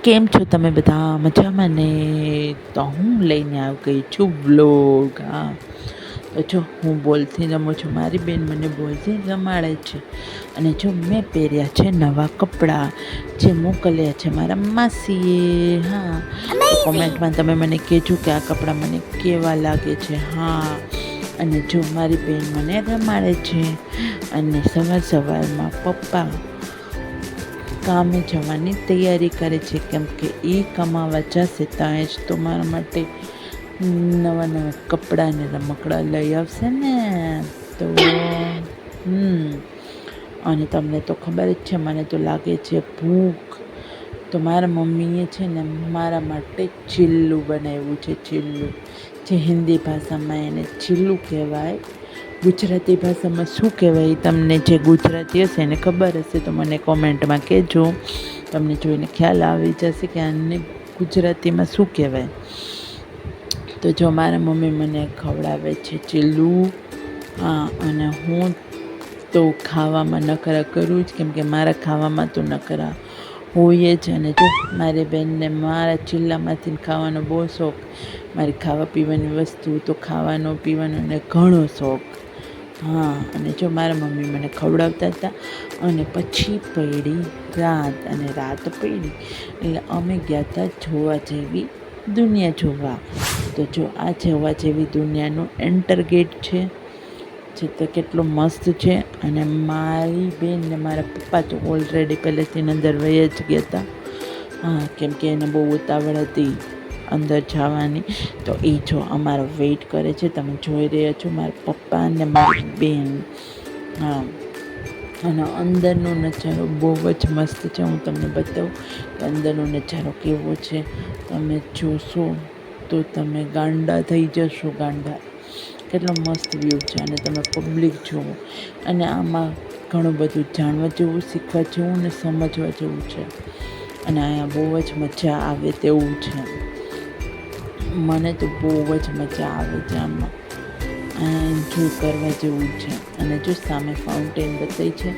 કેમ છો તમે બધા? મજામાં ને? તો હું લઈને આવી ગઈ છું વ્લોગ. તો જો હું બોલથી રમું છું, મારી બેન મને બોલથી રમાડે છે. અને જો મેં પહેર્યા છે નવા કપડાં, જે મોકલ્યા છે મારા માસીએ. તો કોમેન્ટમાં તમે મને કહેજો કે આ કપડાં મને કેવા લાગે છે. અને જો મારી બેન મને રમાડે છે. અને સવારમાં પપ્પા કામે જવાની તૈયારી કરે છે, કેમ કે એ કમાવા જશે ત્યાં જ તો મારા માટે નવા કપડાં ને રમકડાં લઈ આવશે ને. તો અને તમને તો ખબર જ છે, મને તો લાગે છે ભૂખ. તો મારા મમ્મીએ છે ને મારા માટે ચીલ્લું બનાવ્યું છે. ચીલ્લું, જે હિન્દી ભાષામાં એને ચીલ્લું કહેવાય. ગુજરાતી ભાષામાં શું કહેવાય? તમને જે ગુજરાતી હશે એને ખબર હશે તો મને કોમેન્ટમાં કહેજો. તમને જોઈને ખ્યાલ આવી જશે કે આને ગુજરાતીમાં શું કહેવાય. તો જો મારા મમ્મી મને ખવડાવે છે ચીલ્લું. અને હું તો ખાવામાં નખરા કરું જ, કેમ કે મારા ખાવામાં તો નખરા હોય જ. અને જો મારી બેનને મારા ચીલ્લામાંથી ખાવાનો બહુ શોખ. મારી ખાવા પીવાની વસ્તુ તો ખાવાનો પીવાનો ને ઘણો શોખ. અને જો મારા મમ્મી મને ખવડાવતા હતા. અને પછી પડી રાત, અને રાત પડી એટલે અમે ગયા હતા જોવા જેવી દુનિયા જોવા. તો જો આ જોવા જેવી દુનિયાનું એન્ટર ગેટ છે, જે તો કેટલો મસ્ત છે. અને મારી બેન ને મારા પપ્પા તો ઓલરેડી પહેલેથી અંદર વહી જ ગયા હતા. કેમ કે એને બહુ ઉતાવળ હતી અંદર જવાની. તો એ જો અમારો વેઇટ કરે છે, તમે જોઈ રહ્યા છો મારા પપ્પા અને મારી બેન. અને અંદરનો નજારો બહુ જ મસ્ત છે. હું તમને બતાવું કે અંદરનો નજારો કેવો છે. તમે જોશો તો તમે ગાંડા થઈ જશો. કેટલો મસ્ત વ્યૂ છે. અને તમે પબ્લિક જુઓ, અને આમાં ઘણું બધું જાણવા જેવું, શીખવા જેવું ને સમજવા જેવું છે. અને અહીંયા બહુ જ મજા આવે તેવું છે. મને તો બહુ જ મજા આવે છે આમાં. એન્જોય કરવા જેવું છે. અને જો સામે ફાઉન્ટેન બતાવી છે.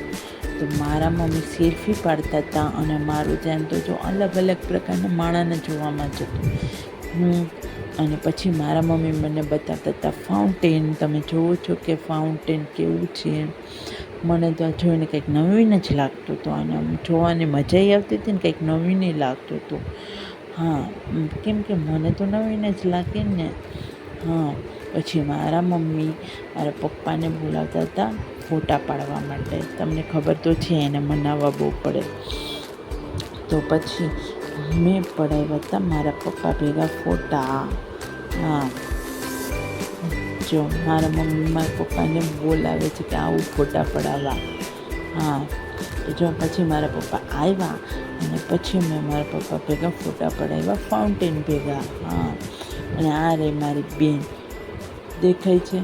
તો મારા મમ્મી સેલ્ફી પાડતા હતા, અને મારું ધ્યાન તો જો અલગ અલગ પ્રકારના માણસને જોવામાં જતું. અને પછી મારા મમ્મી મને બતાવતા હતા ફાઉન્ટેન. તમે જુઓ છો કે ફાઉન્ટેન કેવું છે. મને તો આ જોઈને કંઈક નવીન જ લાગતું હતું. અને જોવાની મજા આવતી હતી ને, કંઈક નવીન લાગતું હતું. કેમ કે મને તો નવીન જ લાગે ને. પછી મારા મમ્મી મારા પપ્પાને બોલાવતા હતા ફોટા પાડવા માટે. તમને ખબર તો છે એને મનાવવા બહુ પડે. તો પછી મેં પડાવ્યા હતા મારા પપ્પા ભેગા ફોટા. જો મારા મમ્મી મારા પપ્પાને બોલાવે છે કે આવું ફોટા પડાવવા. તો જો પછી મારા પપ્પા આવ્યા, અને પછી મેં મારા પપ્પા ભેગા ફોટા પડાવ્યા ફાઉન્ટેન ભેગા. અને આ રે મારી બેન દેખાય છે,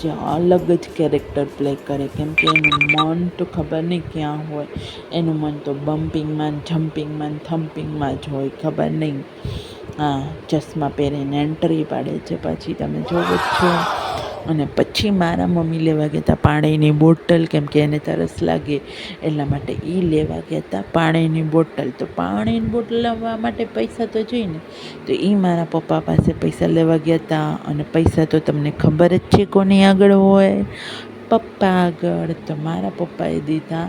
જે અલગ જ કેરેક્ટર પ્લે કરે. કેમ કે એનું મન તો ખબર નહીં ક્યાં હોય. એનું મન તો બમ્પિંગમાં, જમ્પિંગમાં, થમ્પિંગમાં જ હોય, ખબર નહીં. ચશ્મા પહેરીને એન્ટ્રી પાડે છે. પછી તમે જોવો છો. અને પછી મારા મમ્મી લેવા ગયા હતા પાણીની બોટલ, કેમ કે એને તરસ લાગે એટલા માટે એ લેવા ગયા હતા પાણીની બોટલ. તો પાણીની બોટલ લેવા માટે પૈસા તો જોઈએ ને. તો એ મારા પપ્પા પાસે પૈસા લેવા ગયા હતા. અને પૈસા તો તમને ખબર જ છે કોની આગળ હોય, પપ્પા આગળ. તો મારા પપ્પાએ દીધા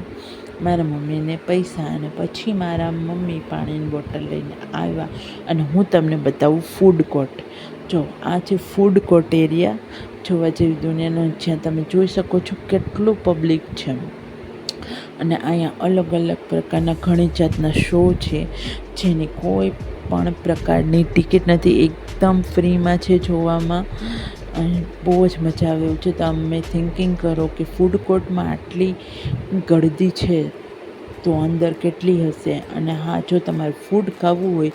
મારા મમ્મીને પૈસા. અને પછી મારા મમ્મી પાણીની બોટલ લઈને આવ્યા. અને હું તમને બતાવું ફૂડ કોર્ટ. જો આ છે ફૂડ કોર્ટ એરિયા, જોવા જેવી દુનિયાનો, જ્યાં તમે જોઈ શકો છો કેટલું પબ્લિક છે. અને અહીંયા અલગ અલગ પ્રકારના ઘણી જાતના શો છે, જેની કોઈ પણ પ્રકારની ટિકિટ નથી. એકદમ ફ્રીમાં છે જોવામાં. અને બહુ જ મજા આવે એવું છે. તો તમે થિંકિંગ કરો કે ફૂડ કોર્ટમાં આટલી ગળદી છે તો અંદર કેટલી હશે. અને જો તમારે ફૂડ ખાવું હોય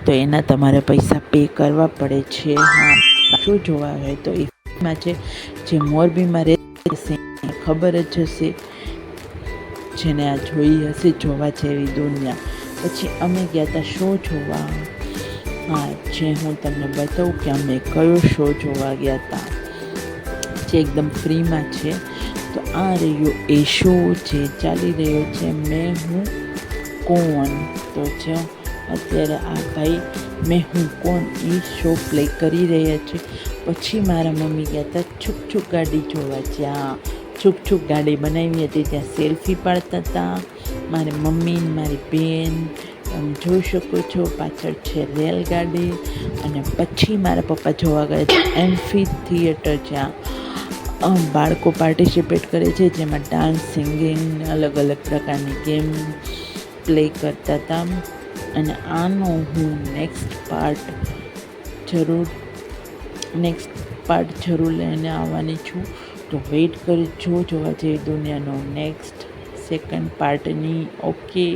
તો એના તમારે પૈસા પે કરવા પડે છે. શું જોવા હોય તો એ માં છે, જે મોરબીમાં રહેશે ખબર જ હશે, જેને આ જોઈ હશે જોવા જેવી દુનિયા. પછી અમે ગયા હતા શો જોવા. જે હું તમને બતાવું કે અમે કયો શો જોવા ગયા હતા, જે એકદમ ફ્રીમાં છે. તો આ રહ્યો એ શો જે ચાલી રહ્યો છે, મેં હું કોણ. તો જો અત્યારે આ ભાઈ મેં હું કોણ એ શો પ્લે કરી રહ્યા છે. પછી મારા મમ્મી ગયા હતા છુક છુક ગાડી જોવા. જ્યાં છુક છુક ગાડી બનાવી હતી ત્યાં સેલ્ફી પાડતા હતા મારી મમ્મી ને મારી બેન. તમે જોઈ શકો છો પાછળ છે રેલગાડી. અને પછી મારા પપ્પા જોવા ગયા છે એમ્ફી થિયેટર, જ્યાં બાળકો પાર્ટિસિપેટ કરે છે, જેમાં ડાન્સ, સિંગિંગ, અલગ અલગ પ્રકારની ગેમ પ્લે કરતા હતા. અને આનો હું નેક્સ્ટ પાર્ટ જરૂર લઈને આવવાની છું. તો વેઇટ કરી જોવા જેવી દુનિયાનો નેક્સ્ટ સેકન્ડ પાર્ટની. ઓકે.